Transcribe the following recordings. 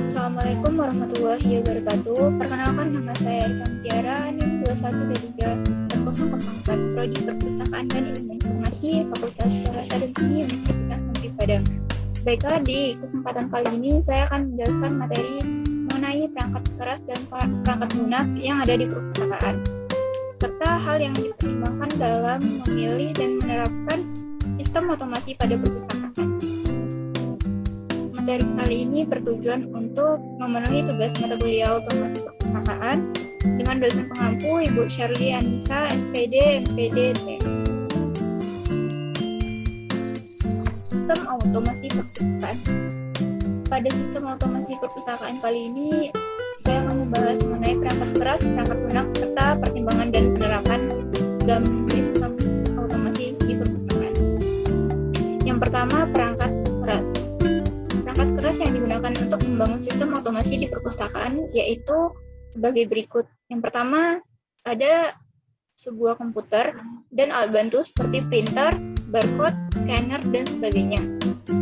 Assalamualaikum warahmatullahi wabarakatuh. Perkenalkan, nama saya Rita Mutiara, NIM 2123-004, Prodi Perpustakaan dan Ilmu Informasi, Fakultas Bahasa dan Seni, Universitas Negeri Padang. Baiklah, di kesempatan kali ini saya akan menjelaskan materi mengenai perangkat keras dan perangkat lunak yang ada di perpustakaan, serta hal yang dipertimbangkan dalam memilih dan menerapkan sistem otomasi pada perpustakaan. Materi kali ini bertujuan untuk memenuhi tugas mata kuliah otomasi perpustakaan dengan dosen pengampu Ibu Shirley Anissa, SPD, MPD, TM. Sistem otomasi perpustakaan. Pada sistem otomasi perpustakaan kali ini, saya akan membahas mengenai perangkat keras, perangkat lunak, serta pertimbangan dan penerapan dalam sistem otomasi di perpustakaan. Yang pertama, perangkat keras. Perangkat keras yang digunakan untuk membangun sistem otomasi di perpustakaan yaitu sebagai berikut. Yang pertama, ada sebuah komputer dan alat bantu seperti printer, barcode, scanner, dan sebagainya.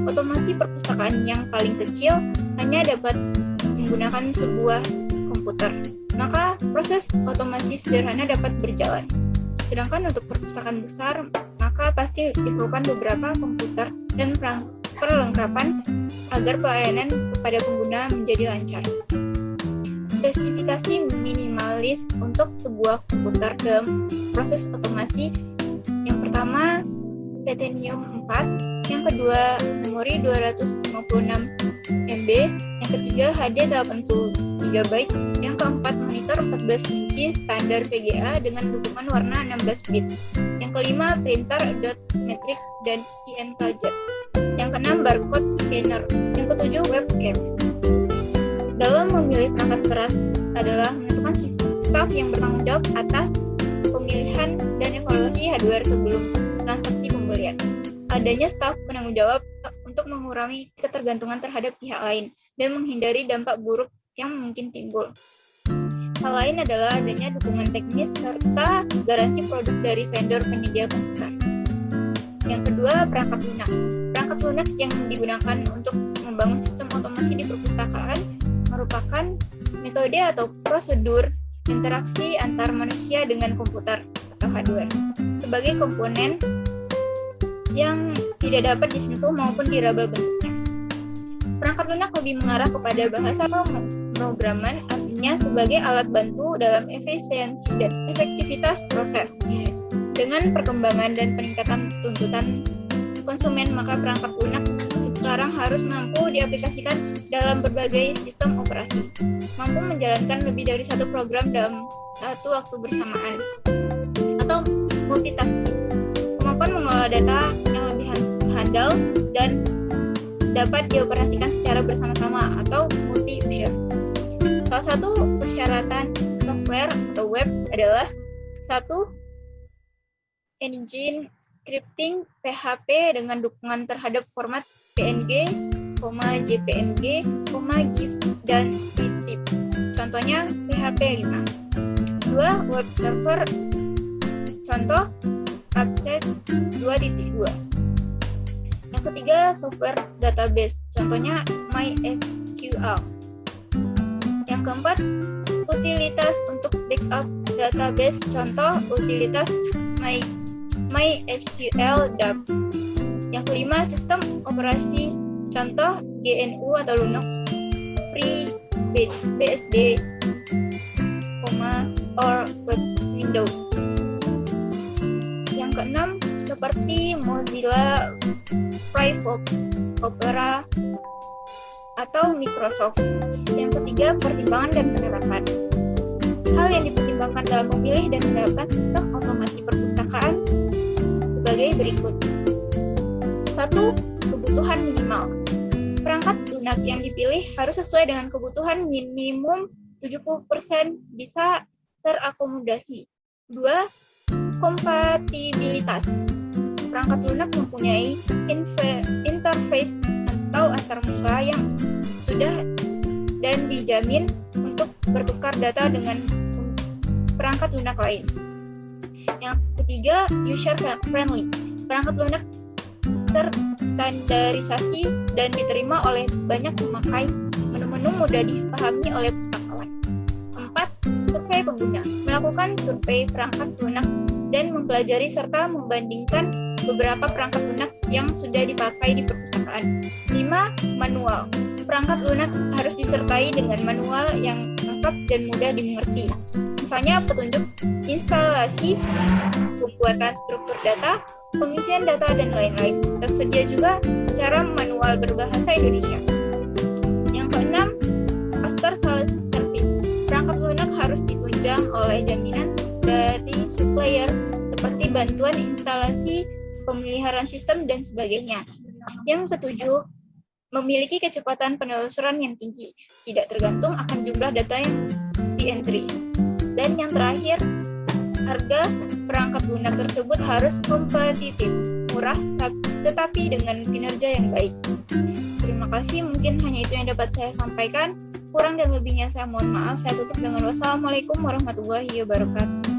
Otomasi perpustakaan yang paling kecil hanya dapat menggunakan sebuah komputer, maka proses otomasi sederhana dapat berjalan. Sedangkan untuk perpustakaan besar, maka pasti diperlukan beberapa komputer dan perlengkapan agar pelayanan kepada pengguna menjadi lancar. Spesifikasi minimalis untuk sebuah komputer dalam proses otomasi: yang pertama, Titanium 4, yang kedua, memori 256 MB, yang ketiga, HD 80 GB, yang keempat, monitor 14 inci standar VGA dengan dukungan warna 16 bit, yang kelima, printer dot matrix dan INKJ, yang keenam, barcode scanner, yang ketujuh, webcam. Dalam memilih perangkat keras adalah menentukan staf yang bertanggung jawab atas pemilihan dan evaluasi hardware sebelum transaksi pembelian. Adanya staf penanggung jawab untuk mengurangi ketergantungan terhadap pihak lain dan menghindari dampak buruk yang mungkin timbul. Hal lain adalah adanya dukungan teknis serta garansi produk dari vendor penyedia komputer. Yang kedua, perangkat lunak. Perangkat lunak yang digunakan untuk membangun sistem otomasi di perpustakaan merupakan metode atau prosedur interaksi antar manusia dengan komputer atau hardware sebagai komponen yang tidak dapat disentuh maupun diraba bentuknya. Perangkat lunak lebih mengarah kepada bahasa pemrograman, artinya sebagai alat bantu dalam efisiensi dan efektivitas proses. Dengan perkembangan dan peningkatan tuntutan konsumen, maka perangkat lunak sekarang harus mampu diaplikasikan dalam berbagai sistem operasi, mampu menjalankan lebih dari satu program dalam satu waktu bersamaan, atau multitasking, kemampuan mengolah data yang lebih handal dan dapat dioperasikan secara bersama-sama atau multi-user. Salah satu persyaratan software atau web adalah 1. Engine scripting PHP dengan dukungan terhadap format PNG, JPNG, GIF, dan BTIF. Contohnya PHP 5. 2. Web server. Contoh Abset 2.2. Yang ketiga, software database. Contohnya MySQL. Yang keempat, utilitas untuk backup database. Contoh utilitas MySQL DB. Yang kelima, sistem operasi. Contoh GNU atau Linux, FreeBSD, or Windows. Yang keenam, seperti Mozilla, Firefox, Opera, atau Microsoft. Yang ketiga, pertimbangan dan penerapan. Hal yang dipertimbangkan dalam memilih dan menerapkan sistem otomasi perpustakaan sebagai berikut. 1. Kebutuhan minimal. Perangkat lunak yang dipilih harus sesuai dengan kebutuhan minimum 70% bisa terakomodasi. 2. Kompatibilitas. Perangkat lunak mempunyai interface atau antarmuka yang sudah dan dijamin untuk bertukar data dengan perangkat lunak lain. Yang ketiga, user friendly. Perangkat lunak terstandarisasi dan diterima oleh banyak pemakai, menu-menu mudah dipahami oleh pustakawan. 4. Survei pengguna. Melakukan survei perangkat lunak dan mempelajari serta membandingkan beberapa perangkat lunak yang sudah dipakai di perpustakaan. 5. Manual. Perangkat lunak harus disertai dengan manual yang lengkap dan mudah dimengerti. Misalnya petunjuk instalasi, pembuatan struktur data, pengisian data, dan lain-lain. Tersedia juga secara manual berbahasa Indonesia. Yang keenam, after sales service. Perangkat lunak harus ditunjang oleh jaminan dari supplier seperti bantuan instalasi, pemeliharaan sistem, dan sebagainya. Yang ketujuh, memiliki kecepatan penelusuran yang tinggi, tidak tergantung akan jumlah data yang di-entry. Dan yang terakhir, harga perangkat lunak tersebut harus kompetitif, murah, tetapi dengan kinerja yang baik. Terima kasih, mungkin hanya itu yang dapat saya sampaikan. Kurang dan lebihnya saya mohon maaf. Saya tutup dengan wassalamualaikum warahmatullahi wabarakatuh.